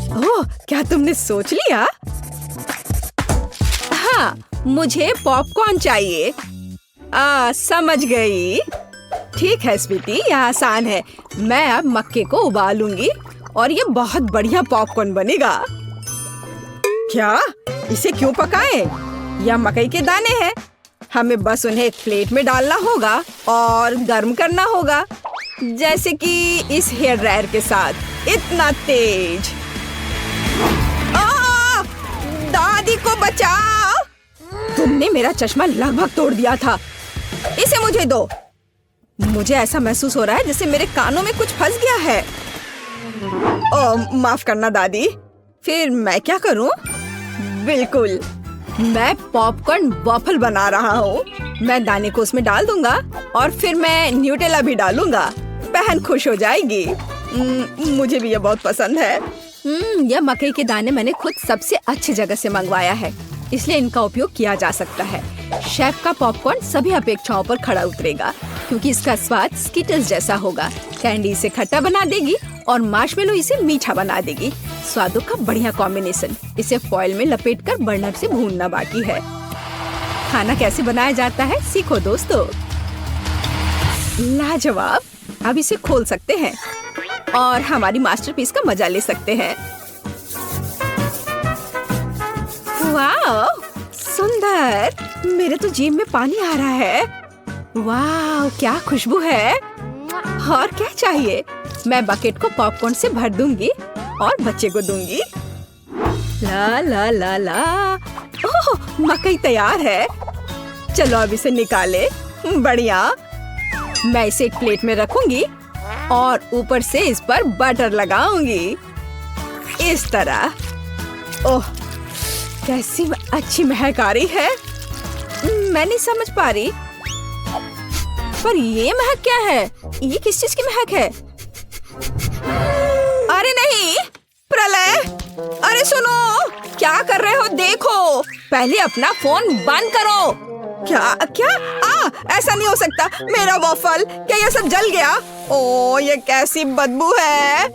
ओह, क्या तुमने सोच लिया? हाँ, मुझे पॉपकॉर्न चाहिए। समझ गई। ठीक है स्वीटी, यह आसान है। मैं अब मक्के को उबालूंगी और ये बहुत बढ़िया पॉपकॉर्न बनेगा। क्या? इसे क्यों पकाएं? यह मकई के दाने हैं। हमें बस उन्हें एक प्लेट में डालना होगा और गर्म करना होगा, जैसे कि इस हेयर ड्रायर के साथ। इतना तेज। दादी को बचाओ! तुमने मेरा चश्मा लगभग तोड़ दिया था। इसे मुझे दो। मुझे ऐसा महसूस हो रहा है जैसे मेरे कानों में कुछ फंस गया है। माफ करना दादी। फिर मैं क्या करूं? बिल्कुल, मैं पॉपकॉर्न वॉफल बना रहा हूँ। मैं दाने को उसमें डाल दूंगा और फिर मैं न्यूटेला भी डालूंगा। बहन खुश हो जाएगी। मुझे भी ये बहुत पसंद है। यह मकई के दाने मैंने खुद सबसे अच्छी जगह से मंगवाया है, इसलिए इनका उपयोग किया जा सकता है। शेफ का पॉपकॉर्न सभी अपेक्षाओं पर खड़ा उतरेगा, क्योंकि इसका स्वाद स्किटल्स जैसा होगा। कैंडी इसे खट्टा बना देगी और मार्शमेलो इसे मीठा बना देगी। स्वादों का बढ़िया कॉम्बिनेशन। इसे फॉइल में लपेटकर बर्नर से भूनना बाकी है। खाना कैसे बनाया जाता है सीखो दोस्तों। लाजवाब। अब इसे खोल सकते हैं और हमारी मास्टरपीस का मजा ले सकते हैं। वाह, सुंदर। मेरे तो जीभ में पानी आ रहा है। वाह, क्या खुशबू है। और क्या चाहिए? मैं बकेट को पॉपकॉर्न से भर दूंगी और बच्चे को दूंगी। ला ला ला ला। ओह, मकई तैयार है। चलो अब इसे निकाले। बढ़िया। मैं इसे एक प्लेट में रखूंगी और ऊपर से इस पर बटर लगाऊंगी, इस तरह। ओह, कैसी अच्छी महक आ रही है। मैं नहीं समझ पा रही, पर ये महक क्या है? ये किस चीज की महक है? अरे नहीं, प्रलय! अरे सुनो, क्या कर रहे हो? देखो, पहले अपना फोन बंद करो। क्या क्या? ऐसा नहीं हो सकता। मेरा वॉफल, क्या ये सब जल गया? ओ, ये कैसी बदबू है।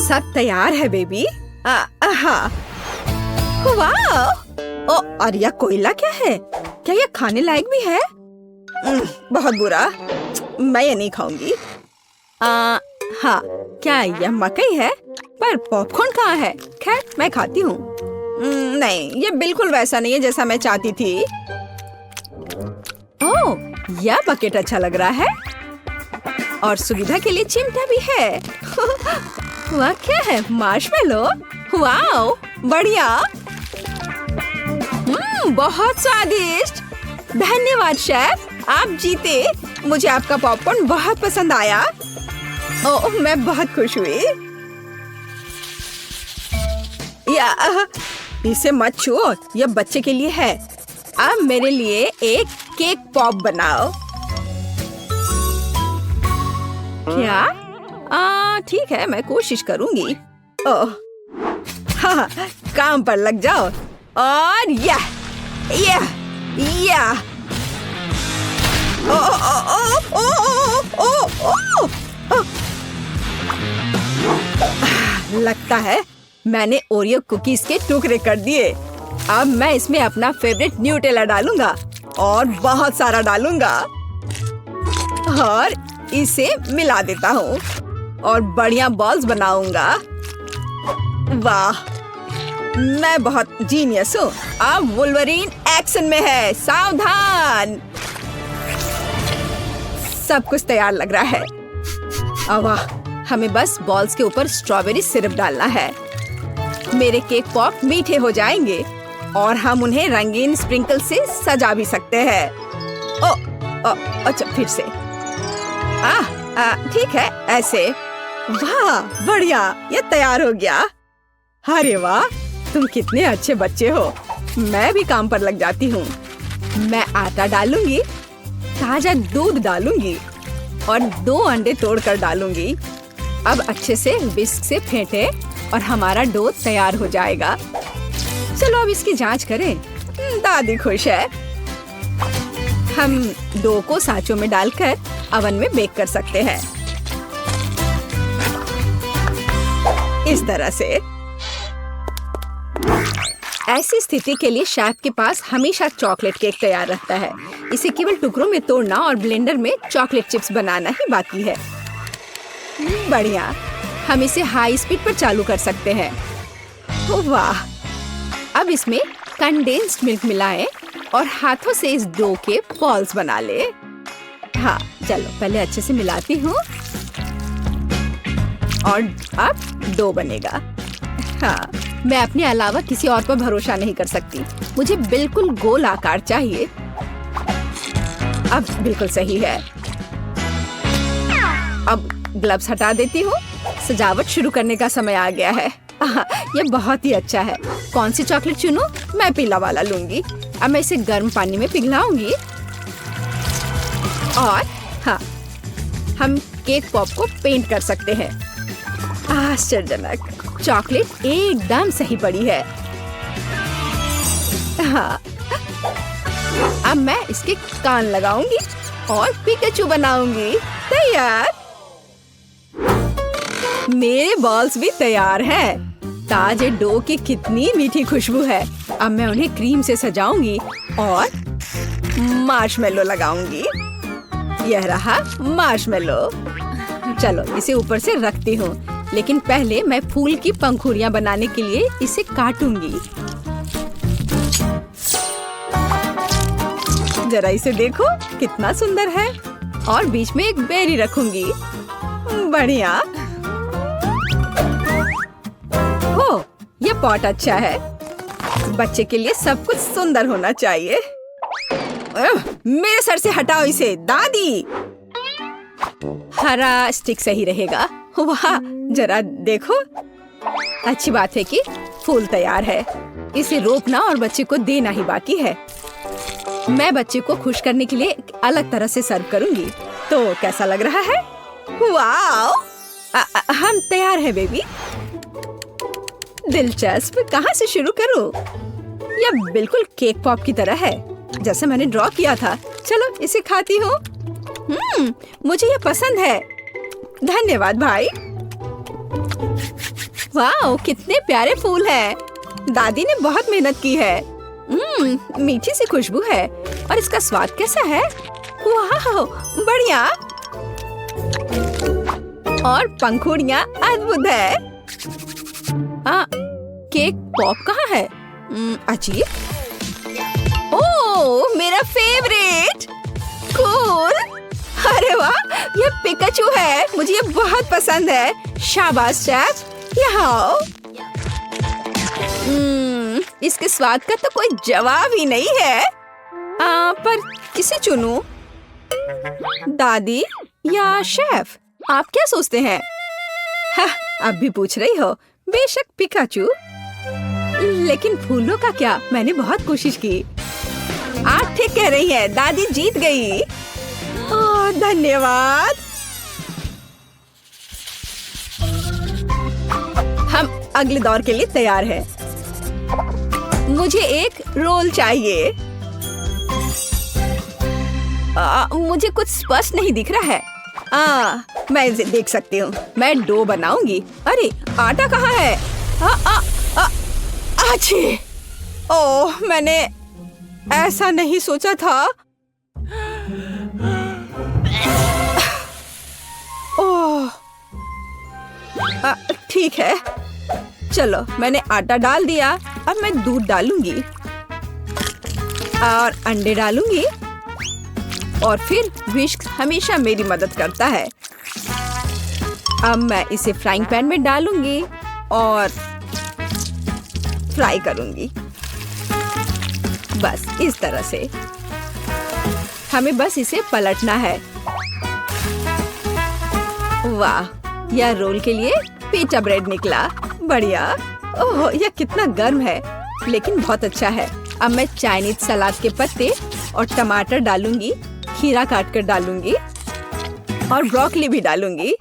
सब तैयार है बेबी। हाँ। वाह! ओ, और यह कोयला क्या है? क्या यह खाने लायक भी है? बहुत बुरा। मैं ये नहीं खाऊंगी। हाँ, क्या यह मकई है? पर पॉपकॉर्न कहाँ है? खैर, मैं खाती हूँ। नहीं, ये बिल्कुल वैसा नहीं है जैसा मैं चाहती थी। ओह, यह बकेट अच्छा लग रहा है और सुविधा के लिए चिमटा भी है। वह क्या है? मार्शमेलो? वाओ, बढ़िया। बहुत स्वादिष्ट। धन्यवाद शेफ, आप जीते। मुझे आपका पॉपकॉर्न बहुत पसंद आया। ओह, मैं बहुत खुश हुई। इसे मत छुओ, यह बच्चे के लिए है। अब मेरे लिए एक केक पॉप बनाओ। क्या? ठीक है, मैं कोशिश करूंगी। ओह, हाँ, काम पर लग जाओ। और यह ओ ओ ओ ओ ओ ओ ओ। लगता है मैंने ओरियो कुकीज के टुकड़े कर दिए। अब मैं इसमें अपना फेवरेट न्यूटेला डालूंगा और बहुत सारा डालूंगा और इसे मिला देता हूँ और बढ़िया बॉल्स बनाऊंगा। वाह, मैं बहुत जीनियस हूँ। अब वुल्वरीन एक्शन में है, सावधान। सब कुछ तैयार लग रहा है। वाह, हमें बस बॉल्स के ऊपर स्ट्रॉबेरी सिरप डालना है। मेरे केक पॉप मीठे हो जाएंगे और हम उन्हें रंगीन स्प्रिंकल से सजा भी सकते हैं। अच्छा, फिर से। ठीक है, ऐसे। वाह, बढ़िया, ये तैयार हो गया। अरे वाह, तुम कितने अच्छे बच्चे हो। मैं भी काम पर लग जाती हूँ। मैं आटा डालूंगी, ताजा दूध डालूंगी और 2 अंडे तोड़कर डालूंगी। अब अच्छे से विस्क से फेंटे और हमारा डो तैयार हो जाएगा। चलो अब इसकी जांच करें। दादी खुश है। हम डो को सांचों में डालकर अवन में बेक कर सकते हैं। इस तरह से। ऐसी स्थिति के लिए शेफ के पास हमेशा चॉकलेट केक तैयार रहता है। इसे केवल टुकड़ों में तोड़ना और ब्लेंडर में चॉकलेट चिप्स बनाना ही बाकी है। बढ़िया। हम इसे हाई स्पीड पर चालू कर सकते हैं। वाह! अब इसमें कंडेंस्ड मिल्क मिलाएं और हाथों से इस डो के बॉल्स बना ले। हाँ, चलो पहले अच्छे से मिलाती हूँ और अब डो बनेगा। हाँ, मैं अपने अलावा किसी और पर भरोसा नहीं कर सकती। मुझे बिल्कुल गोल आकार चाहिए। अब बिल्कुल सही है। अब ग्लव्स हटा देती हूँ। सजावट शुरू करने का समय आ गया है। ये बहुत ही अच्छा है। कौन सी चॉकलेट चुनूं? मैं पीला वाला लूंगी। अब मैं इसे गर्म पानी में पिघलाऊंगी और हाँ, हम केक पॉप को पेंट कर सकते हैं। आश्चर्यजनक, चॉकलेट एकदम सही पड़ी है। हाँ, अब मैं इसके कान लगाऊंगी और पिकाचू बनाऊंगी। तैयार। मेरे बॉल्स भी तैयार हैं। ताजे डो की कितनी मीठी खुशबू है। अब मैं उन्हें क्रीम से सजाऊंगी और मार्शमेलो लगाऊंगी। यह रहा मार्शमेलो। चलो इसे ऊपर से रखती हूँ, लेकिन पहले मैं फूल की पंखुड़ियाँ बनाने के लिए इसे काटूंगी। जरा इसे देखो, कितना सुंदर है। और बीच में एक बेरी रखूंगी। बढ़िया। हो, ये पॉट अच्छा है। बच्चे के लिए सब कुछ सुंदर होना चाहिए। मेरे सर से हटाओ इसे, दादी। हरा स्टिक सही रहेगा। वाह, जरा देखो। अच्छी बात है कि फूल तैयार है। इसे रोपना और बच्चे को देना ही बाकी है। मैं बच्चे को खुश करने के लिए अलग तरह से सर्व करूंगी। तो कैसा लग रहा है? वाह! हम तैयार हैं बेबी। दिलचस्प। कहाँ से शुरू करूं? यह बिल्कुल केक पॉप की तरह है, जैसे मैंने ड्रॉ किया था। चलो इसे खाती हूँ। मुझे यह पसंद है। धन्यवाद भाई। वाह, कितने प्यारे फूल हैं। दादी ने बहुत मेहनत की है। मीठी सी खुशबू है। और इसका स्वाद कैसा है? वाह, बढ़िया। और पंखुड़ियाँ अद्भुत है। केक पॉप कहाँ है? अजीब। ओह, मेरा फेवरेट। कूल। अरे वाह, ये पिकाचू है। मुझे ये बहुत पसंद है। शाबाश शेफ, यहाँ आओ। इसके स्वाद का तो कोई जवाब ही नहीं है। पर किसे चुनूं? दादी या शेफ? आप क्या सोचते हैं? अब भी पूछ रही हो? बेशक पिकाचू। लेकिन फूलों का क्या? मैंने बहुत कोशिश की। आप ठीक कह रही हैं, दादी जीत गई। धन्यवाद। हम अगले दौर के लिए तैयार हैं। मुझे एक रोल चाहिए। मुझे कुछ स्पष्ट नहीं दिख रहा है। मैं इसे देख सकती हूँ। मैं डो बनाऊंगी। अरे आटा कहाँ है? आछी! ओह, मैंने ऐसा नहीं सोचा था। ओह, ठीक है। चलो, मैंने आटा डाल दिया। अब मैं दूध डालूंगी और अंडे डालूंगी। और फिर विस्क हमेशा मेरी मदद करता है। अब मैं इसे फ्राइंग पैन में डालूंगी और फ्राई करूंगी। बस इस तरह से। हमें बस इसे पलटना है। वाह, यह रोल के लिए पिटा ब्रेड निकला। बढ़िया। ओह, यह कितना गर्म है, लेकिन बहुत अच्छा है। अब मैं चाइनीज सलाद के पत्ते और टमाटर डालूंगी। खीरा काट कर डालूंगी और ब्रोकली भी डालूंगी।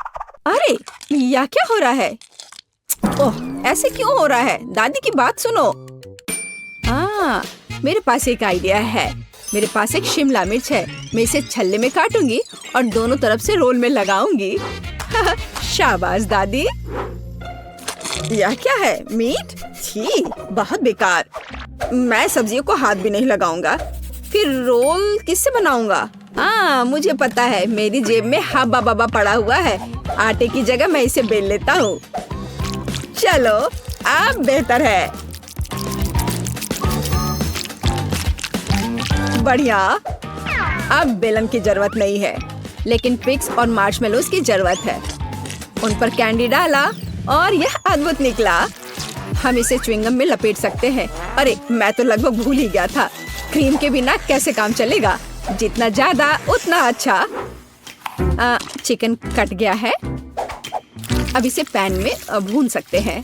अरे, यह क्या हो रहा है? ओह, ऐसे क्यों हो रहा है? दादी की बात सुनो। मेरे पास एक आइडिया है। मेरे पास एक शिमला मिर्च है। मैं इसे छल्ले में काटूंगी और दोनों तरफ से रोल में लगाऊंगी। शाबाश दादी। यह क्या है? मीट? छी, बहुत बेकार। मैं सब्जियों को हाथ भी नहीं लगाऊंगा। फिर रोल किससे बनाऊंगा? हाँ, मुझे पता है, मेरी जेब में हब्बा बब्बा पड़ा हुआ है। आटे की जगह मैं इसे बेल लेता हूँ। चलो, अब बेहतर है। बढ़िया। अब बेलन की जरूरत नहीं है, लेकिन पिग्स और मार्शमेलोज की जरूरत है। उन पर कैंडी डाला और यह अद्भुत निकला। हम इसे च्युइंगम में लपेट सकते हैं। अरे, मैं तो लगभग भूल ही गया था। क्रीम के बिना कैसे काम चलेगा? जितना ज्यादा उतना अच्छा। चिकन कट गया है। अब इसे पैन में भून सकते हैं।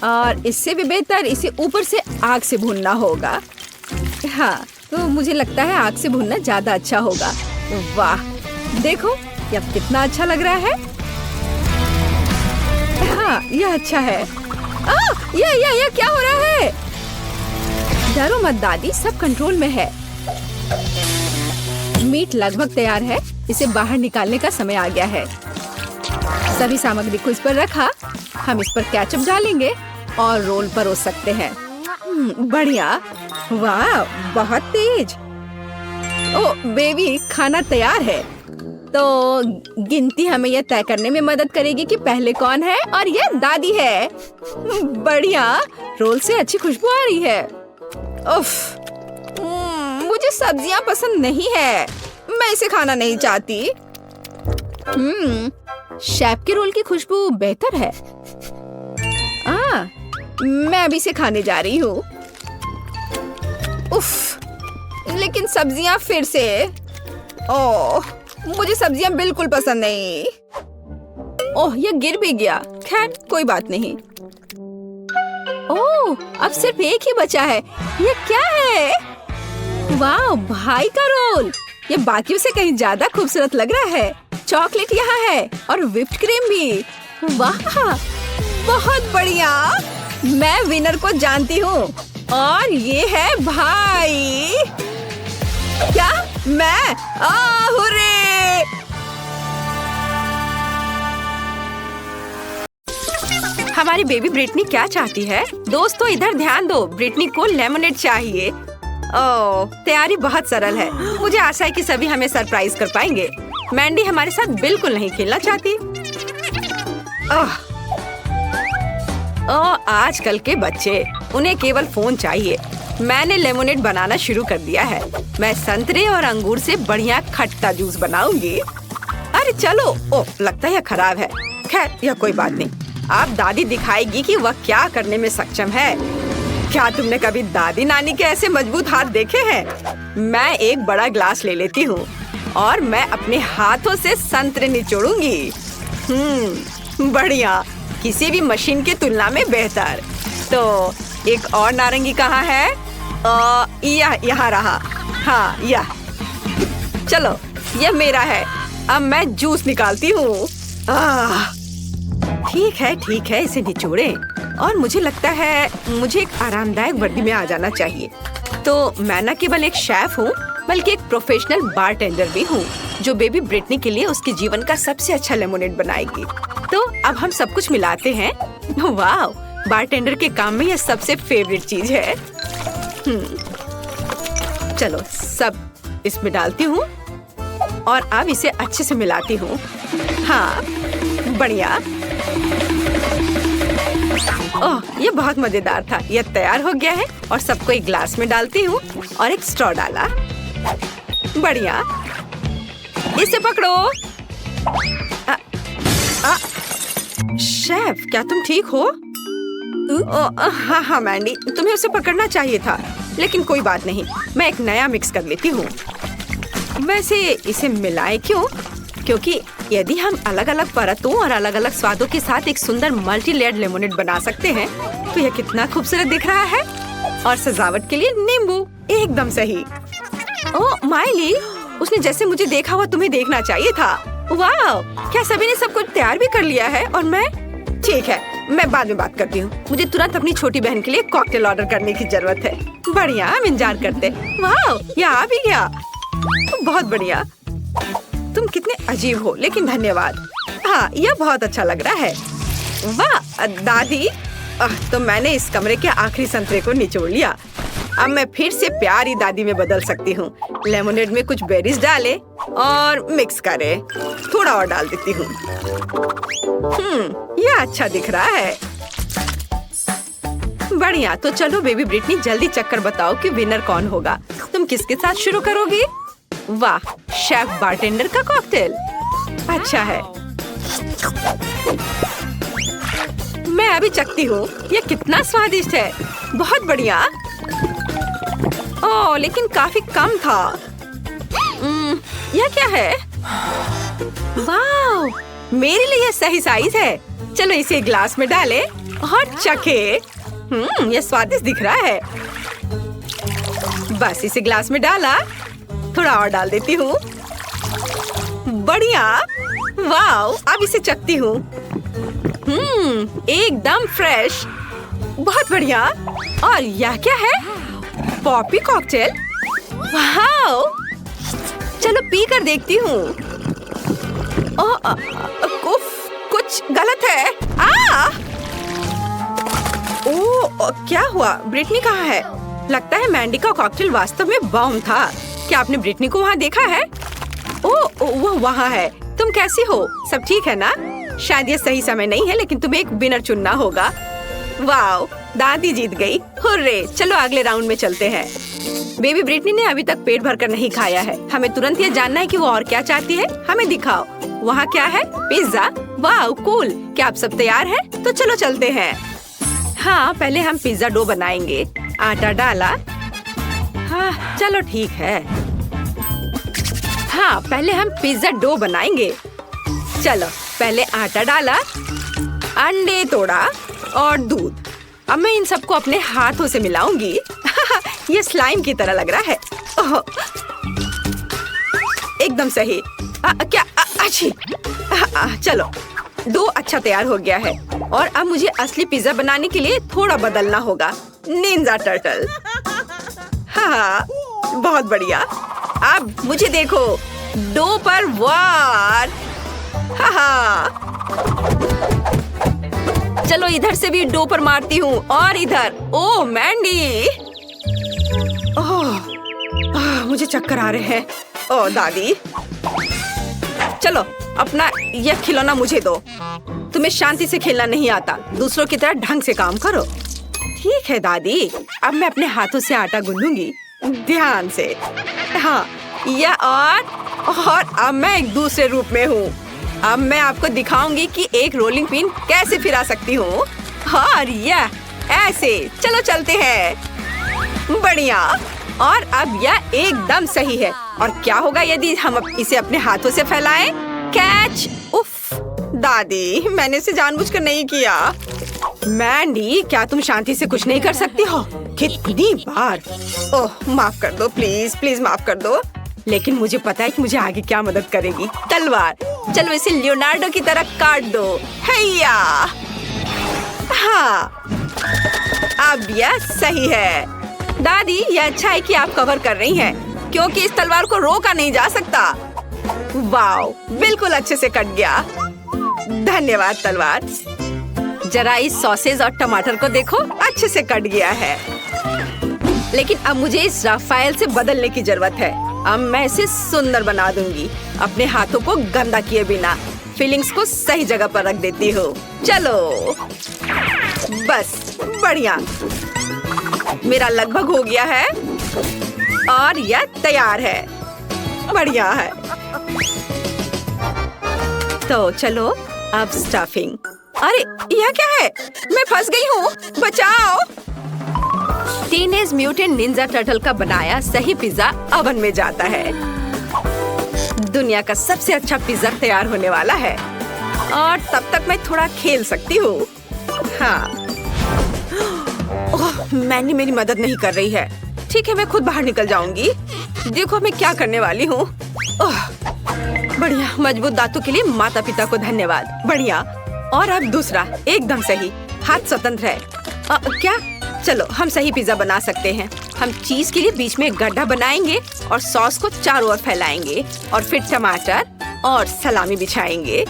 और इससे भी बेहतर इसे ऊपर से आग से भूनना होगा। हाँ, तो मुझे लगता है आग से भूनना ज्यादा अच्छा होगा। वाह, देखो यह कितना अच्छा लग रहा है। हाँ, यह अच्छा है। यह क्या हो रहा है? डरो मत दादी, सब कंट्रोल में है। मीट लगभग तैयार है। इसे बाहर निकालने का समय आ गया है। सभी सामग्री को इस पर रखा। हम इस पर केचप डालेंगे और रोल परोस सकते हैं। बढ़िया। वाह, बहुत तेज। ओह बेबी, खाना तैयार है। तो गिनती हमें यह तय करने में मदद करेगी कि पहले कौन है, और यह दादी है। बढ़िया, रोल से अच्छी खुशबू आ रही है। उफ, मुझे सब्जियां पसंद नहीं है। मैं इसे खाना नहीं चाहती। शेफ के रोल की खुशबू बेहतर है। मैं अभी इसे खाने जा रही हूँ। उफ, लेकिन सब्जियां फिर से। ओह, मुझे सब्जियां बिल्कुल पसंद नहीं। ओह, यह गिर भी गया। खैर, कोई बात नहीं। ओह, अब सिर्फ एक ही बचा है। ये क्या है? वाह, भाई का रोल। ये बाकियों से कहीं ज्यादा खूबसूरत लग रहा है। चॉकलेट यहाँ है और व्हिप्ड क्रीम भी। वाह, बहुत बढ़िया। मैं विनर को जानती हूँ और ये है भाई। क्या? मैं? हुर्रे! हमारी बेबी ब्रिटनी क्या चाहती है? दोस्तों इधर ध्यान दो, ब्रिटनी को लेमनेड चाहिए। ओह, तैयारी बहुत सरल है। मुझे आशा है कि सभी हमें सरप्राइज कर पाएंगे। मैंडी हमारे साथ बिल्कुल नहीं खेलना चाहती। आजकल के बच्चे, उन्हें केवल फोन चाहिए। मैंने लेमनेड बनाना शुरू कर दिया है। मैं संतरे और अंगूर से बढ़िया खट्टा जूस बनाऊंगी। अरे चलो। ओह, लगता है यह खराब है। खैर, यह कोई बात नहीं। अब दादी दिखाएगी कि वह क्या करने में सक्षम है। क्या तुमने कभी दादी नानी के ऐसे मजबूत हाथ देखे हैं? मैं एक बड़ा ग्लास ले लेती हूँ और मैं अपने हाथों से संतरे निचोड़ूंगी। बढ़िया, किसी भी मशीन की तुलना में बेहतर। तो एक और नारंगी कहाँ है? यहाँ रहा। हाँ, यह। चलो, यह मेरा है। अब मैं जूस निकालती हूँ। ठीक है, इसे निचोड़ें। और मुझे लगता है मुझे एक आरामदायक वर्दी में आ जाना चाहिए। तो मैं न केवल एक शेफ हूँ, बल्कि एक प्रोफेशनल बारटेंडर भी हूँ, जो बेबी ब्रिटनी के लिए उसके जीवन का सबसे अच्छा लेमोनेड बनाएगी। तो अब हम सब कुछ मिलाते हैं। वाह, बारटेंडर के काम में यह सबसे फेवरेट चीज है। चलो, सब इसमें डालती हूँ और अब इसे अच्छे से मिलाती हूँ। हाँ, बढ़िया। ओह, ये बहुत मजेदार था। यह तैयार हो गया है और सबको एक ग्लास में डालती हूँ और एक स्ट्रॉ डाला। बढ़िया, इसे पकड़ो। शेफ, क्या तुम ठीक हो? हाँ मैंडी, तुम्हें उसे पकड़ना चाहिए था, लेकिन कोई बात नहीं, मैं एक नया मिक्स कर लेती हूँ। वैसे इसे मिलाएं क्यों? क्योंकि यदि हम अलग अलग परतों और अलग अलग स्वादों के साथ एक सुंदर मल्टी लेयर्ड लेमोनेड बना सकते हैं, तो यह कितना खूबसूरत दिख रहा है। और सजावट के लिए नींबू, एकदम सही। ओह माइली, उसने जैसे मुझे देखा हुआ तुम्हें देखना चाहिए था। वाह, क्या सभी ने सब कुछ तैयार भी कर लिया है? और मैं? ठीक है, मैं बाद में बात करती हूँ। मुझे तुरंत अपनी छोटी बहन के लिए कॉकटेल ऑर्डर करने की जरूरत है। बढ़िया, हम इंतजार करते। वाह, ये आ भी गया। बहुत बढ़िया। तुम कितने अजीब हो, लेकिन धन्यवाद। हाँ, यह बहुत अच्छा लग रहा है। वाह दादी, तो मैंने इस कमरे के आखिरी संतरे को निचोड़ लिया। अब मैं फिर से प्यारी दादी में बदल सकती हूँ। लेमोनेड में कुछ बेरीज डाले और मिक्स करे। थोड़ा और डाल देती हूँ। यह अच्छा दिख रहा है। बढ़िया, तो चलो बेबी ब्रिटनी, जल्दी चक्कर बताओ कि विनर कौन होगा। तुम किसके साथ शुरू करोगी? वाह, शेफ बारटेंडर का कॉकटेल। अच्छा है, मैं अभी चखती हूँ। यह कितना स्वादिष्ट है। बहुत बढ़िया। ओह, लेकिन काफी कम था। यह क्या है? वाह, मेरे लिए सही साइज है। चलो इसे ग्लास में डालें और चखे। यह स्वादिष्ट दिख रहा है। बस इसे ग्लास में डाला। थोड़ा और डाल देती हूँ। बढ़िया। वाह, अब इसे चखती हूँ। एकदम फ्रेश। बहुत बढ़िया। और यह क्या है? Poppy cocktail. वाह, चलो पी कर देखती हूँ। कुछ गलत है। क्या हुआ? ब्रिटनी कहाँ है? लगता है मैंडी का कॉकटेल वास्तव में बॉम्ब था। क्या आपने ब्रिटनी को वहाँ देखा है? वो वहाँ है। तुम कैसी हो? सब ठीक है ना? शायद ये सही समय नहीं है, लेकिन तुम्हें एक विनर चुनना होगा। वाओ, दादी जीत गई। हुर्रे, चलो अगले राउंड में चलते हैं। बेबी ब्रिटनी ने अभी तक पेट भरकर नहीं खाया है। हमें तुरंत ये जानना है कि वो और क्या चाहती है। हमें दिखाओ। वहाँ क्या है? पिज्जा। Wow, cool. क्या आप सब तैयार हैं? तो चलो चलते हैं। हाँ, पहले हम पिज्जा डो बनाएंगे। आटा डाला। हाँ, चलो ठीक है। हाँ, पहले हम पिज्जा डो बनाएंगे। चलो, पहले आटा डाला, अंडे तोड़ा और दूध। अब मैं इन सबको अपने हाथों से मिलाऊंगी। ये स्लाइम की तरह लग रहा है। एकदम सही। क्या? अच्छी। चलो, डो अच्छा तैयार हो गया है। और अब मुझे असली पिज्जा बनाने के लिए थोड़ा बदलना होगा। Ninja turtle. हाँ, बहुत बढ़िया। अब मुझे देखो, डो पर वार। चलो इधर से भी डो पर मारती हूँ और इधर। ओह मैंडी, मुझे चक्कर आ रहे हैं। ओह दादी, चलो अपना यह खिलौना मुझे दो। तुम्हें शांति से खेलना नहीं आता। दूसरों की तरह ढंग से काम करो। ठीक है दादी, अब मैं अपने हाथों से आटा गूंदूंगी। ध्यान से। हाँ, यह और अब मैं एक दूसरे रूप में हूँ। अब मैं आपको दिखाऊंगी कि एक रोलिंग पिन कैसे फिरा सकती हूँ। और यह ऐसे। चलो चलते हैं। बढ़िया। और अब यह एकदम सही है। और क्या होगा यदि हम इसे अपने हाथों से फैलाएं? कैच। उफ दादी, मैंने इसे जानबूझकर नहीं किया। मैंडी, क्या तुम शांति से कुछ नहीं कर सकती हो? कितनी बार। ओह, माफ कर दो, प्लीज प्लीज माफ कर दो। लेकिन मुझे पता है कि मुझे आगे क्या मदद करेगी। तलवार। चलो इसे लियोनार्डो की तरह काट दो। हैया। हाँ, अब यह सही है। दादी, यह अच्छा है कि आप कवर कर रही हैं, क्योंकि इस तलवार को रोका नहीं जा सकता। वाओ, बिल्कुल अच्छे से कट गया। धन्यवाद तलवार। जरा इस सॉसेज और टमाटर को देखो, अच्छे से कट गया है। लेकिन अब मुझे इस राफेल से बदलने की जरूरत है। अब मैं इसे सुंदर बना दूंगी, अपने हाथों को गंदा किए बिना। फीलिंग्स को सही जगह पर रख देती हूँ। चलो, बस बढ़िया। मेरा लगभग हो गया है और यह तैयार है। बढ़िया है। तो चलो अब स्टफिंग। अरे यह क्या है? मैं फंस गई हूँ, बचाओ। टीनेज म्यूटेंट निंजा टर्टल का बनाया सही पिज्जा ओवन में जाता है। दुनिया का सबसे अच्छा पिज्जा तैयार होने वाला है। और तब तक मैं थोड़ा खेल सकती हूँ। हाँ, मैंने मेरी मदद नहीं कर रही है। ठीक है, मैं खुद बाहर निकल जाऊंगी। देखो मैं क्या करने वाली हूँ। बढ़िया। मजबूत दांतों के लिए माता पिता को धन्यवाद। बढ़िया। और अब दूसरा, एकदम सही, हाथ स्वतंत्र है। क्या? चलो हम सही पिज्जा बना सकते हैं। हम चीज के लिए बीच में एक गड्ढा बनाएंगे और सॉस को चारों ओर फैलाएंगे और फिर टमाटर और सलामी बिछाएंगे।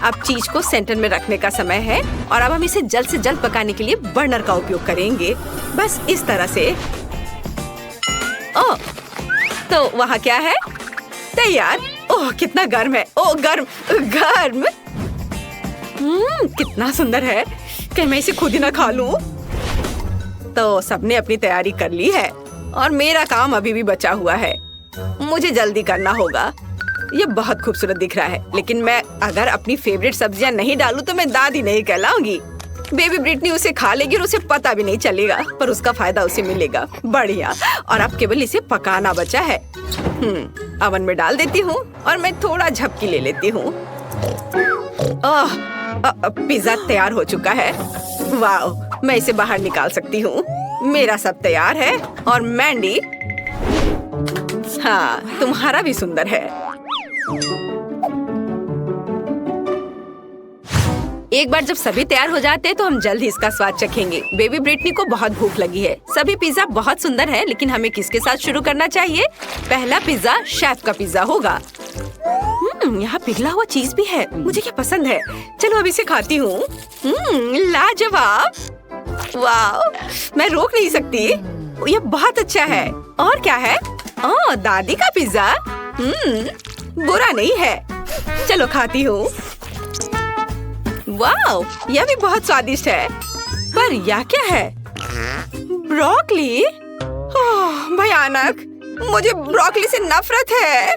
अब चीज को सेंटर में रखने का समय है और अब हम इसे जल्द से जल्द पकाने के लिए बर्नर का उपयोग करेंगे। बस इस तरह से। ओह, तो वहाँ क्या है? तैयार। ओह कितना गर्म है। ओह गर्म गर्म। कितना सुंदर है। क्या मैं इसे खुद ही ना खा लूं? तो सबने अपनी तैयारी कर ली है और मेरा काम अभी भी बचा हुआ है। मुझे जल्दी करना होगा। ये बहुत खूबसूरत दिख रहा है, लेकिन मैं अगर अपनी फेवरेट सब्जियां नहीं डालूं तो मैं दादी नहीं कहलाऊंगी। बेबी ब्रिटनी उसे खा लेगी और उसे पता भी नहीं चलेगा, पर उसका फायदा उसे मिलेगा। बढ़िया। और अब केवल इसे पकाना बचा है। अवन में डाल देती हूँ और मैं थोड़ा झपकी ले लेती हूँ। पिज्जा तैयार हो चुका है। वाह, मैं इसे बाहर निकाल सकती हूँ। मेरा सब तैयार है और मैंडी, हाँ तुम्हारा भी सुंदर है। एक बार जब सभी तैयार हो जाते हैं तो हम जल्द ही इसका स्वाद चखेंगे। बेबी ब्रिटनी को बहुत भूख लगी है। सभी पिज्जा बहुत सुंदर है, लेकिन हमें किसके साथ शुरू करना चाहिए? पहला पिज्जा शेफ का पिज्जा होगा। यहाँ पिघला हुआ चीज भी है, मुझे क्या पसंद है। चलो अब इसे खाती हूँ। लाजवाब। वाह, मैं रोक नहीं सकती। ये बहुत अच्छा है। और क्या है? ओह, दादी का पिज्जा। बुरा नहीं है। चलो खाती हूँ। वाह, यह भी बहुत स्वादिष्ट है। पर यह क्या है? ब्रोकली? ओह, भयानक। मुझे ब्रोकली से नफरत है।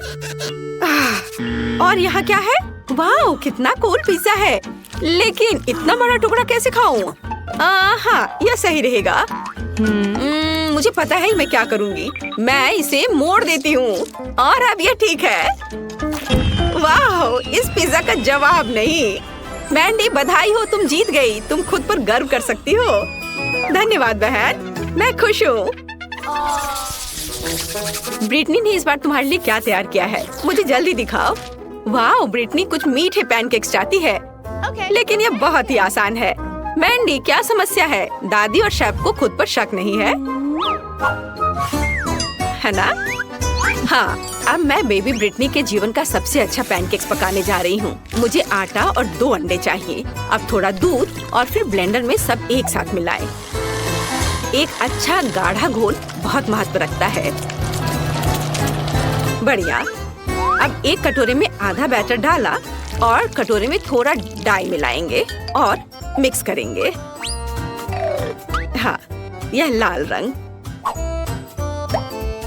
और यहाँ क्या है? वाह, कितना कूल पिज्जा है। लेकिन इतना बड़ा टुकड़ा कैसे खाऊं? हाँ, यह सही रहेगा। मुझे पता है मैं क्या करूँगी। मैं इसे मोड़ देती हूँ और अब यह ठीक है। वाह, इस पिज्जा का जवाब नहीं। मैंडी, बधाई हो, तुम जीत गई। तुम खुद पर गर्व कर सकती हो। धन्यवाद बहन, मैं खुश हूँ। ब्रिटनी ने इस बार तुम्हारे लिए क्या तैयार किया है? मुझे जल्दी दिखाओ। वाह, ब्रिटनी कुछ मीठे पैनकेक्स चाहती है। लेकिन यह बहुत ही आसान है। मैंडी, क्या समस्या है? दादी और शेफ को खुद पर शक नहीं है ना? हाँ, अब मैं बेबी ब्रिटनी के जीवन का सबसे अच्छा पैनकेक्स पकाने जा रही हूँ। मुझे आटा और 2 अंडे चाहिए। अब थोड़ा दूध और फिर ब्लेंडर में सब एक साथ मिलाएं। एक अच्छा गाढ़ा घोल बहुत महत्व रखता है। बढ़िया। अब एक कटोरे में आधा बैटर डाला और कटोरे में थोड़ा डाई मिलाएंगे और मिक्स करेंगे। हाँ, यह लाल रंग।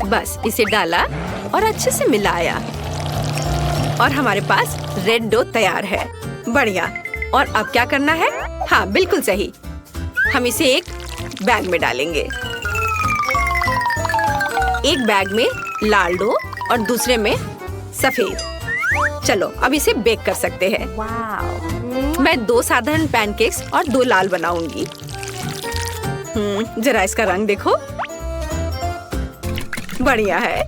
बस इसे डाला और अच्छे से मिलाया और हमारे पास रेड डो तैयार है। बढ़िया। और अब क्या करना है? हाँ, बिल्कुल सही। हम इसे एक बैग में डालेंगे। एक बैग में लाल डो और दूसरे में सफेद। चलो अब इसे बेक कर सकते हैं। मैं 2 साधारण पैनकेक्स और 2 लाल बनाऊंगी। जरा इसका रंग देखो। बढ़िया है।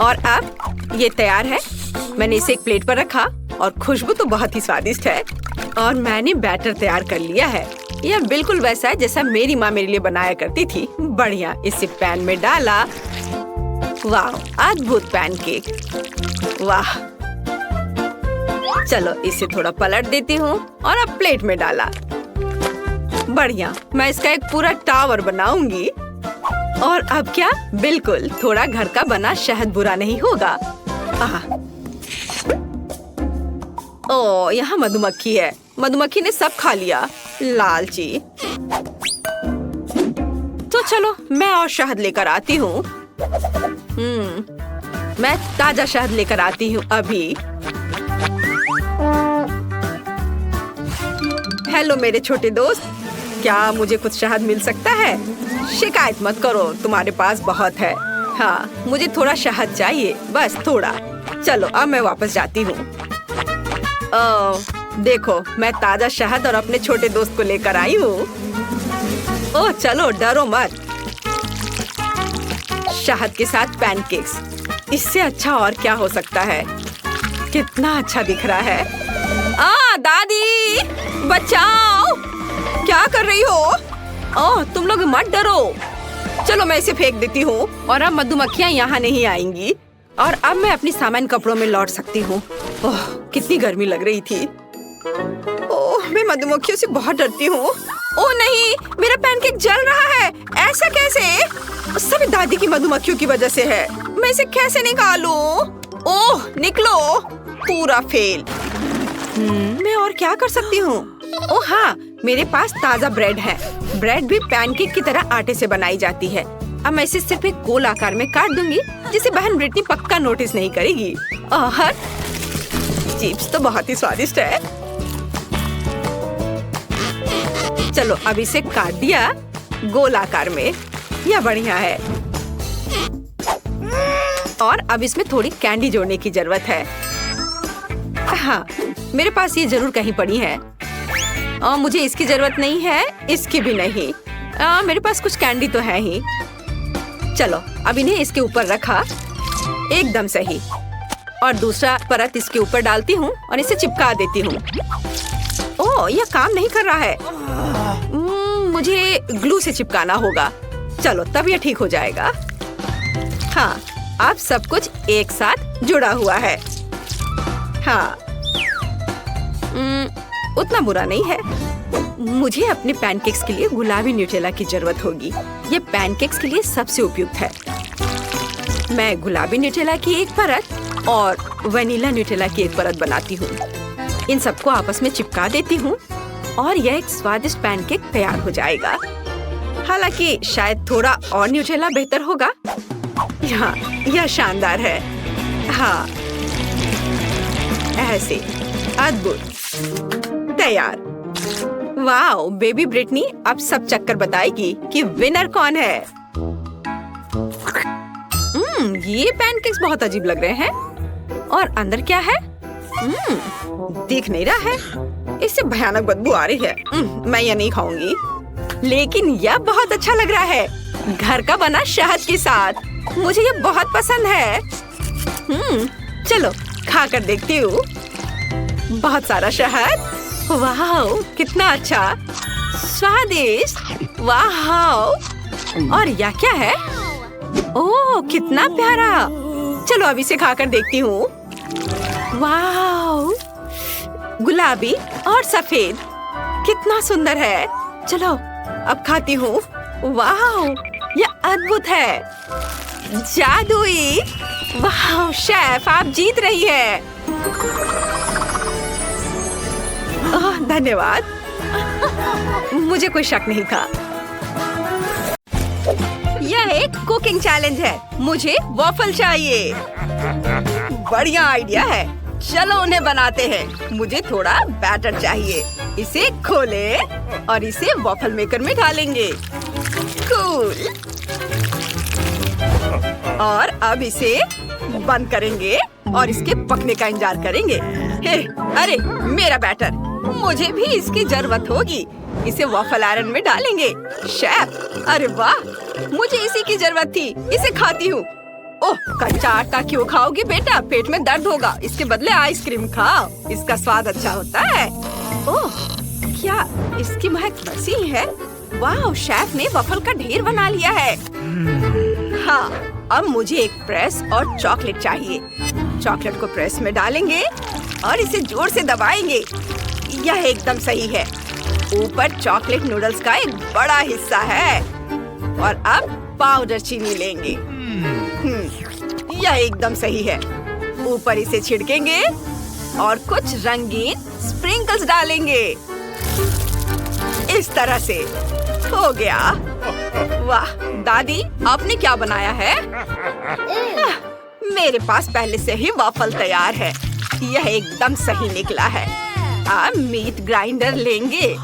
और अब ये तैयार है। मैंने इसे एक प्लेट पर रखा और खुशबू तो बहुत ही स्वादिष्ट है। और मैंने बैटर तैयार कर लिया है। यह बिल्कुल वैसा है जैसा मेरी माँ मेरे लिए बनाया करती थी। बढ़िया। इसे पैन में डाला। वाह, अद्भुत पैनकेक। वाह। चलो इसे थोड़ा पलट देती हूँ और अब प्लेट में डाला। बढ़िया। मैं इसका एक पूरा टावर बनाऊंगी। और अब क्या? बिल्कुल, थोड़ा घर का बना शहद बुरा नहीं होगा। ओह, यहाँ मधुमक्खी है। मधुमक्खी ने सब खा लिया। लालची। तो चलो मैं और शहद लेकर आती हूँ। मैं ताजा शहद लेकर आती हूँ अभी। हेलो मेरे छोटे दोस्त, क्या मुझे कुछ शहद मिल सकता है? शिकायत मत करो, तुम्हारे पास बहुत है। हाँ, मुझे थोड़ा शहद चाहिए, बस थोड़ा। चलो अब मैं वापस जाती हूँ। देखो, मैं ताजा शहद और अपने छोटे दोस्त को लेकर आई हूँ। ओह चलो, डरो मत। शहद के साथ पैनकेक्स, इससे अच्छा और क्या हो सकता है? कितना अच्छा दिख रहा है। दादी बचाओ! क्या कर रही हो? ओह, तुम लोग मत डरो। चलो मैं इसे फेंक देती हूँ और अब मधुमक्खियाँ यहाँ नहीं आएंगी और अब मैं अपनी सामान कपड़ों में लौट सकती हूँ। ओह, कितनी गर्मी लग रही थी। ओह, मैं मधुमक्खियों से बहुत डरती हूँ। ओह नहीं, मेरा पैनकेक जल रहा है। ऐसा कैसे? सब दादी की मधुमक्खियों की वजह से है। मैं इसे कैसे निकालूं? ओह, निकलो। पूरा फेल। मैं और क्या कर सकती हूँ? ओह हाँ, मेरे पास ताजा ब्रेड है। ब्रेड भी पैनकेक की तरह आटे से बनाई जाती है। अब मैं इसे सिर्फ एक गोल आकार में काट दूंगी, जिसे बहन ब्रिटनी पक्का नोटिस नहीं करेगी। और चिप्स तो बहुत ही स्वादिष्ट है। चलो अब इसे काट दिया गोल आकार में। यह बढ़िया है। और अब इसमें थोड़ी कैंडी जोड़ने की जरूरत है। हाँ, मेरे पास ये जरूर कहीं पड़ी है। मुझे इसकी जरूरत नहीं है, इसकी भी नहीं। मेरे पास कुछ कैंडी तो है ही। चलो अब इन्हें इसके ऊपर रखा, एकदम सही। और दूसरा परत इसके ऊपर डालती हूँ और इसे चिपका देती हूँ। ओह, यह काम नहीं कर रहा है। मुझे ग्लू से चिपकाना होगा। चलो तब यह ठीक हो जाएगा। हाँ, अब सब कुछ एक साथ जुड़ा हुआ है। हाँ, उतना बुरा नहीं है। मुझे अपने पैनकेक्स के लिए गुलाबी न्यूटेला की जरूरत होगी। ये पैनकेक्स के लिए सबसे उपयुक्त है। मैं गुलाबी न्यूटेला की एक परत और वनीला न्यूटेला की एक परत बनाती हूँ। इन सबको आपस में चिपका देती हूँ और यह एक स्वादिष्ट पैनकेक तैयार हो जाएगा। हालांकि शायद थोड़ा और न्यूटेला बेहतर होगा। हाँ, यह शानदार है। हाँ, ऐसे अद्भुत, तैयार। वाओ, बेबी ब्रिटनी अब सब चक्कर बताएगी कि विनर कौन है। ये पैनकेक्स बहुत अजीब लग रहे हैं। और अंदर क्या है? दिख नहीं रहा है। इससे भयानक बदबू आ रही है। मैं ये नहीं खाऊंगी। लेकिन यह बहुत अच्छा लग रहा है, घर का बना शहद के साथ। मुझे ये बहुत पसंद है। चलो खा कर देखती हूँ। बहुत सारा शहद। वाह, कितना अच्छा, स्वादिष्ट। वाह, और यह क्या है? ओह, कितना प्यारा। चलो अब इसे खाकर देखती हूँ। वाह, गुलाबी और सफेद, कितना सुंदर है। चलो अब खाती हूँ। वाह, यह अद्भुत है, जादुई। वाह शेफ, आप जीत रही है। धन्यवाद। मुझे कोई शक नहीं था। यह एक कुकिंग चैलेंज है। मुझे वॉफल चाहिए। बढ़िया आइडिया है। चलो उन्हें बनाते हैं। मुझे थोड़ा बैटर चाहिए। इसे खोलें और इसे वॉफल मेकर में डालेंगे। कूल। और अब इसे बंद करेंगे और इसके पकने का इंतजार करेंगे। अरे मेरा बैटर, मुझे भी इसकी जरूरत होगी। इसे वॉफल आयरन में डालेंगे। शेफ, अरे वाह, मुझे इसी की जरूरत थी। इसे खाती हूँ। ओह, कच्चा आटा क्यों खाओगी बेटा? पेट में दर्द होगा। इसके बदले आइसक्रीम खाओ, इसका स्वाद अच्छा होता है। ओह, क्या इसकी महक वैसी है? वाह, शेफ ने वॉफल का ढेर बना लिया है। हाँ, अब मुझे एक प्रेस और चॉकलेट चाहिए। चॉकलेट को प्रेस में डालेंगे और इसे जोर से दबाएंगे। यह एकदम सही है। ऊपर चॉकलेट नूडल्स का एक बड़ा हिस्सा है। और अब पाउडर चीनी लेंगे। यह एकदम सही है। ऊपर इसे छिड़केंगे और कुछ रंगीन स्प्रिंकल्स डालेंगे। इस तरह से हो गया। वाह दादी, आपने क्या बनाया है? मेरे पास पहले से ही वॉफल तैयार है। यह एकदम सही निकला है। अब मीट ग्राइंडर लेंगे।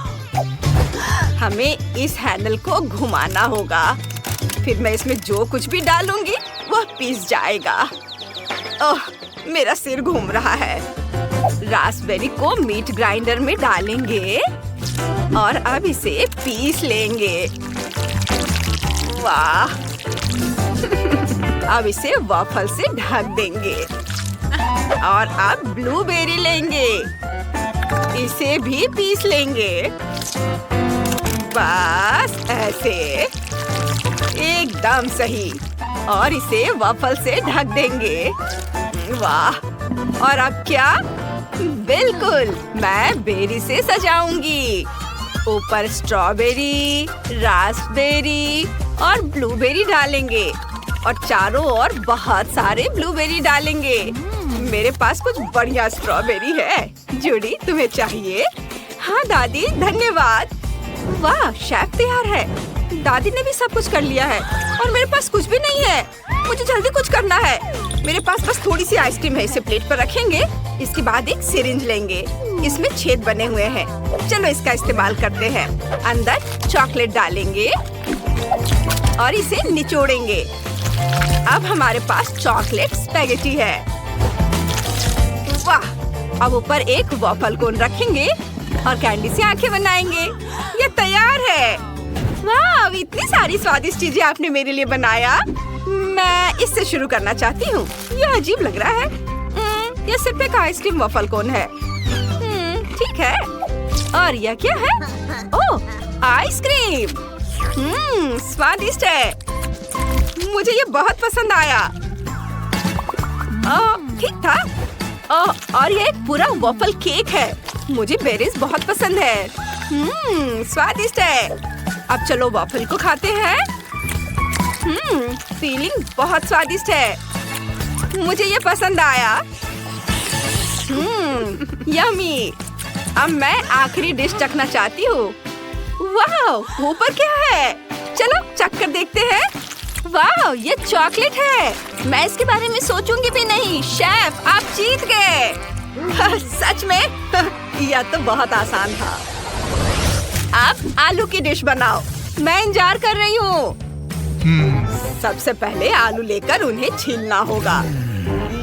हमें इस हैंडल को घुमाना होगा। फिर मैं इसमें जो कुछ भी डालूंगी वह पीस जाएगा। ओह, मेरा सिर घूम रहा है। रास्पबेरी को मीट ग्राइंडर में डालेंगे और अब इसे पीस लेंगे। वाह। अब इसे वॉफल से ढक देंगे और अब ब्लूबेरी लेंगे। इसे भी पीस लेंगे। बस ऐसे, एकदम सही। और इसे वॉफल से ढक देंगे। वाह! और अब क्या? बिल्कुल, मैं बेरी से सजाऊंगी। ऊपर स्ट्रॉबेरी, रास्पबेरी और ब्लूबेरी डालेंगे और चारों ओर बहुत सारे ब्लूबेरी डालेंगे। मेरे पास कुछ बढ़िया स्ट्रॉबेरी है। जूडी, तुम्हें चाहिए? हाँ दादी, धन्यवाद। वाह, शेफ तैयार है। दादी ने भी सब कुछ कर लिया है और मेरे पास कुछ भी नहीं है। मुझे जल्दी कुछ करना है। मेरे पास बस थोड़ी सी आइसक्रीम है। इसे प्लेट पर रखेंगे। इसके बाद एक सिरिंज लेंगे। इसमें छेद बने हुए हैं। चलो इसका इस्तेमाल करते हैं। अंदर चॉकलेट डालेंगे और इसे निचोड़ेंगे। अब हमारे पास चॉकलेट स्पैगेटी है। वाह! अब ऊपर एक वॉफल कोन रखेंगे और कैंडी से आंखें बनाएंगे। ये तैयार है। वाह! इतनी सारी स्वादिष्ट चीजें आपने मेरे लिए बनाया। मैं इससे शुरू करना चाहती हूँ। यह अजीब लग रहा है। यह सिर्फ एक आइसक्रीम वॉफल कोन है। ठीक है। और यह क्या है? ओह, आइसक्रीम। स्वादिष्ट है। मुझे ये बहुत पसंद आया। ठीक था। और ये एक पूरा वॉफल केक है। मुझे बेरीज बहुत पसंद है। स्वादिष्ट है। अब चलो वॉफल को खाते हैं। फीलिंग बहुत स्वादिष्ट है। मुझे ये पसंद आया। यम्मी। अब मैं आखिरी डिश चखना चाहती हूँ। वाह, ऊपर क्या है? चलो चख कर देखते हैं। वाह, ये चॉकलेट है। मैं इसके बारे में सोचूंगी भी नहीं। शेफ, आप जीत गए। सच में? यह तो बहुत आसान था। अब आलू की डिश बनाओ। मैं इंतजार कर रही हूँ। सबसे पहले आलू लेकर उन्हें छीलना होगा।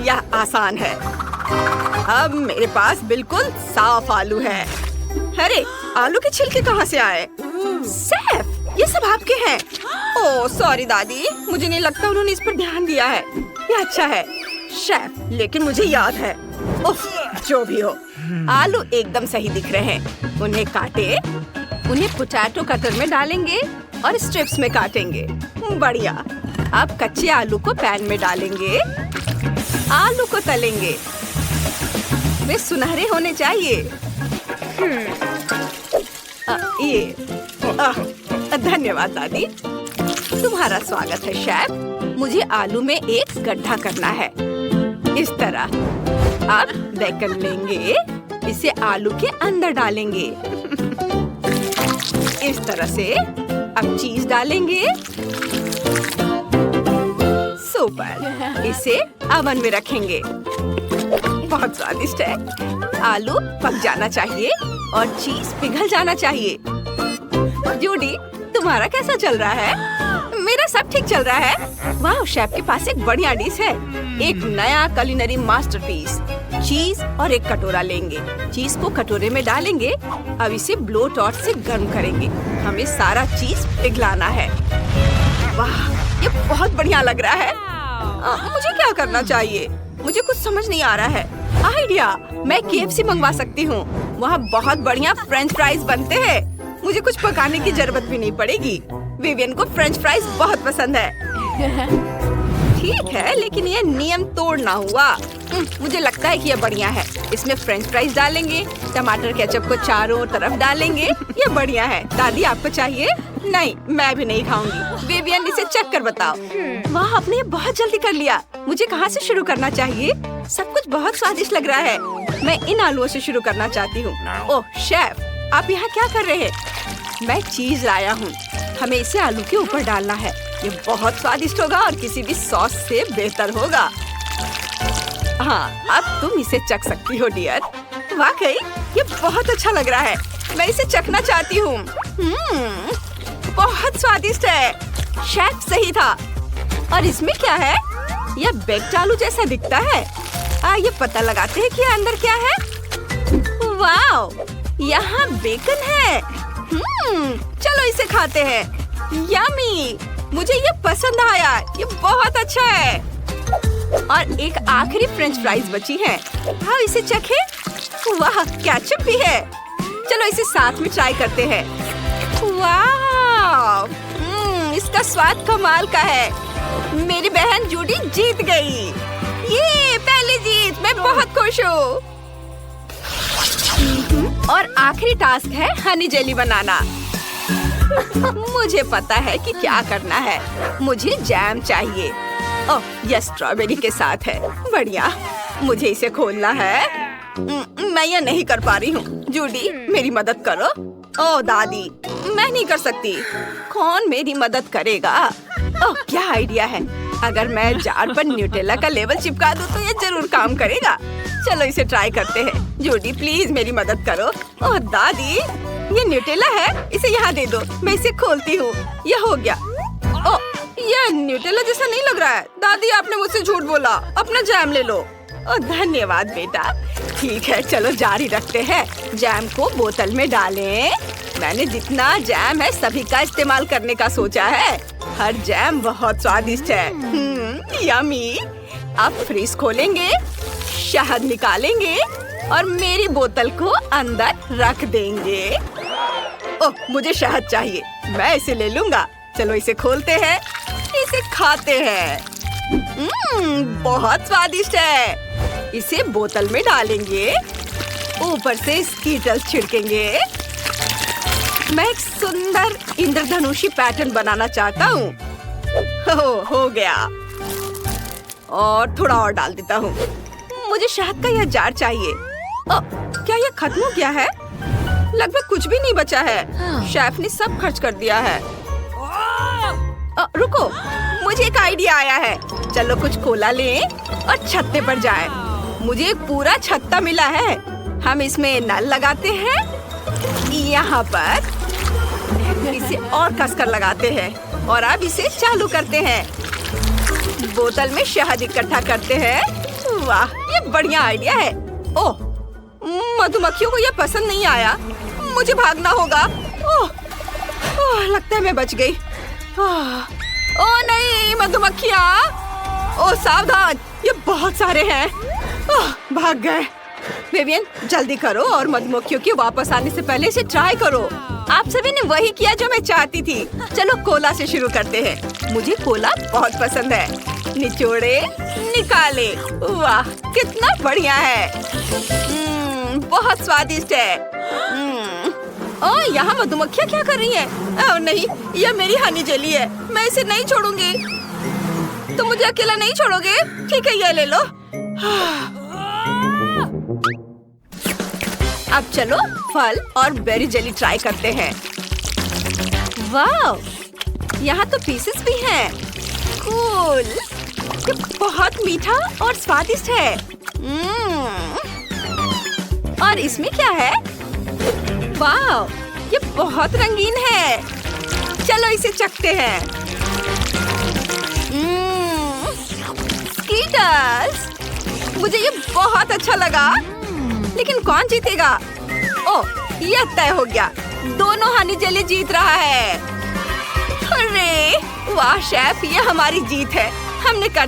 यह आसान है। अब मेरे पास बिल्कुल साफ आलू है। अरे, आलू के छिलके कहाँ से आए? शेफ, ये सब आपके हैं। ओह सॉरी दादी, मुझे नहीं लगता उन्होंने इस पर ध्यान दिया है। ये अच्छा है शेफ, लेकिन मुझे याद है। उफ, जो भी हो, आलू एकदम सही दिख रहे हैं। उन्हें काटे। उन्हें पोटैटो कटर में डालेंगे और स्ट्रिप्स में काटेंगे। बढ़िया। अब कच्चे आलू को पैन में डालेंगे। आलू को तलेंगे। वे सुनहरे होने चाहिए। धन्यवाद दादी। तुम्हारा स्वागत है शेफ। मुझे आलू में एक गड्ढा करना है। इस तरह। अब बेकन लेंगे। इसे आलू के अंदर डालेंगे। इस तरह से। अब चीज डालेंगे। सुपर। इसे ओवन में रखेंगे। बहुत स्वादिष्ट है। आलू पक जाना चाहिए और चीज पिघल जाना चाहिए। जूडी, तुम्हारा कैसा चल रहा है? मेरा सब ठीक चल रहा है। वाह, शेफ के पास एक बढ़िया डिश है। एक नया कुलिनरी मास्टरपीस। चीज और एक कटोरा लेंगे। चीज को कटोरे में डालेंगे। अब इसे ब्लो टॉर्च से गर्म करेंगे। हमें सारा चीज पिघलाना है। वाह, ये बहुत बढ़िया लग रहा है। मुझे क्या करना चाहिए? मुझे कुछ समझ नहीं आ रहा है। आइडिया, मैं KFC मंगवा सकती हूँ। वहाँ बहुत बढ़िया फ्रेंच फ्राइज बनते हैं। मुझे कुछ पकाने की जरूरत भी नहीं पड़ेगी। विवियन को फ्रेंच फ्राइज बहुत पसंद है। ठीक है, लेकिन ये नियम तोड़ना हुआ। मुझे लगता है कि ये बढ़िया है। इसमें फ्रेंच फ्राइज डालेंगे। टमाटर केचप को चारों तरफ डालेंगे। ये बढ़िया है। दादी, आपको चाहिए? नहीं, मैं भी नहीं खाऊंगी। विवियन, इसे चेक कर बताओ। वाह, आपने ये बहुत जल्दी कर लिया। मुझे कहाँ से शुरू करना चाहिए? सब कुछ बहुत स्वादिष्ट लग रहा है। मैं इन आलूओं से शुरू करना चाहती हूँ। ओह शेफ, आप यहाँ क्या कर रहे हैं? मैं चीज लाया हूँ। हमें इसे आलू के ऊपर डालना है। ये बहुत स्वादिष्ट होगा और किसी भी सॉस से बेहतर होगा। हाँ, अब तुम इसे चख सकती हो डियर। वाकई ये बहुत अच्छा लग रहा है। मैं इसे चखना चाहती हूँ। बहुत स्वादिष्ट है। शेफ सही था। और इसमें क्या है? यह बेक्ड आलू जैसा दिखता है। ये पता लगाते हैं कि अंदर क्या है। वाओ, यहाँ बेकन है। चलो इसे खाते हैं। यम्मी, मुझे ये पसंद आया। ये बहुत अच्छा है। और एक आखिरी फ्रेंच फ्राइज बची है। हाँ, इसे चखें। वाह, केचप भी है। चलो इसे साथ में ट्राई करते हैं। वाह, इसका स्वाद कमाल का है। मेरी बहन जूडी जीत गई। ये पहली जीत, मैं बहुत खुश हूँ। और आखिरी टास्क है हनी जेली बनाना। मुझे पता है कि क्या करना है। मुझे जैम चाहिए। ओह, यह स्ट्रॉबेरी के साथ है। बढ़िया, मुझे इसे खोलना है। मैं यह नहीं कर पा रही हूँ। जूडी, मेरी मदद करो। ओह दादी, मैं नहीं कर सकती। कौन मेरी मदद करेगा? ओह, क्या आइडिया है। अगर मैं जार पर न्यूटेला का लेबल चिपका दूँ तो ये जरूर काम करेगा। चलो इसे ट्राई करते हैं। जूडी, प्लीज मेरी मदद करो। ओह दादी, ये न्यूटेला है। इसे यहाँ दे दो, मैं इसे खोलती हूँ। यह हो गया। ओह, यह न्यूटेला जैसा नहीं लग रहा है। दादी, आपने मुझसे झूठ बोला। अपना जैम ले लो। ओह, धन्यवाद बेटा। ठीक है, चलो जारी रखते हैं। जैम को बोतल में डालें। मैंने जितना जैम है सभी का इस्तेमाल करने का सोचा है। हर जैम बहुत स्वादिष्ट है। यम्मी। अब फ्रीज खोलेंगे, शहद निकालेंगे और मेरी बोतल को अंदर रख देंगे। ओह, मुझे शहद चाहिए। मैं इसे ले लूंगा। चलो इसे खोलते हैं, इसे खाते हैं। बहुत स्वादिष्ट है। इसे बोतल में डालेंगे, ऊपर से स्कीटल्स छिड़केंगे। मैं एक सुंदर इंद्रधनुषी पैटर्न बनाना चाहता हूँ। हो गया। और थोड़ा और डाल देता हूँ। मुझे शहद का यह जार चाहिए। क्या यह खत्म हो गया है? लगभग कुछ भी नहीं बचा है। शेफ ने सब खर्च कर दिया है। रुको, मुझे एक आइडिया आया है। चलो कुछ कोला लें और छत्ते पर जाएं। मुझे एक पूरा छत्ता मिला है। हम इसमें नल लगाते हैं, यहाँ पर इसे और कसकर लगाते हैं और अब इसे चालू करते हैं। बोतल में शहद इकट्ठा करते हैं। वाह, ये बढ़िया आइडिया है। ओह, मधुमक्खियों को यह पसंद नहीं आया। मुझे भागना होगा। ओह, लगता है मैं बच गई। ओह नहीं, मधुमक्खियाँ। ओह सावधान, ये बहुत सारे हैं। भाग गए। विवियन, जल्दी करो और मधुमक्खियों के वापस आने से पहले इसे ट्राई करो। आप सभी ने वही किया जो मैं चाहती थी। चलो कोला से शुरू करते हैं। मुझे कोला बहुत पसंद है। निचोड़े, निकाले। वाह, कितना बढ़िया है। बहुत स्वादिष्ट है। ओह, यहाँ मधुमक्खियाँ क्या कर रही हैं? ओह नहीं, यह मेरी हनी जेली है। मैं इसे नहीं छोड़ूंगी। तुम मुझे अकेला नहीं छोड़ोगे? ठीक है, यह ले लो। अब चलो फल और बेरी जेली ट्राई करते हैं। वाह, यहाँ तो पीसेस भी हैं। कूल, ये बहुत मीठा और स्वादिष्ट है। और इसमें क्या है? वाह, ये बहुत रंगीन है। चलो इसे चखते हैं। स्कीटल्स, मुझे ये बहुत अच्छा लगा। लेकिन कौन जीतेगा? ओह, यह तय हो गया। दोनों हनी जेली जीत रहा है। अरे वाह शेफ, ये हमारी जीत है। हमने कर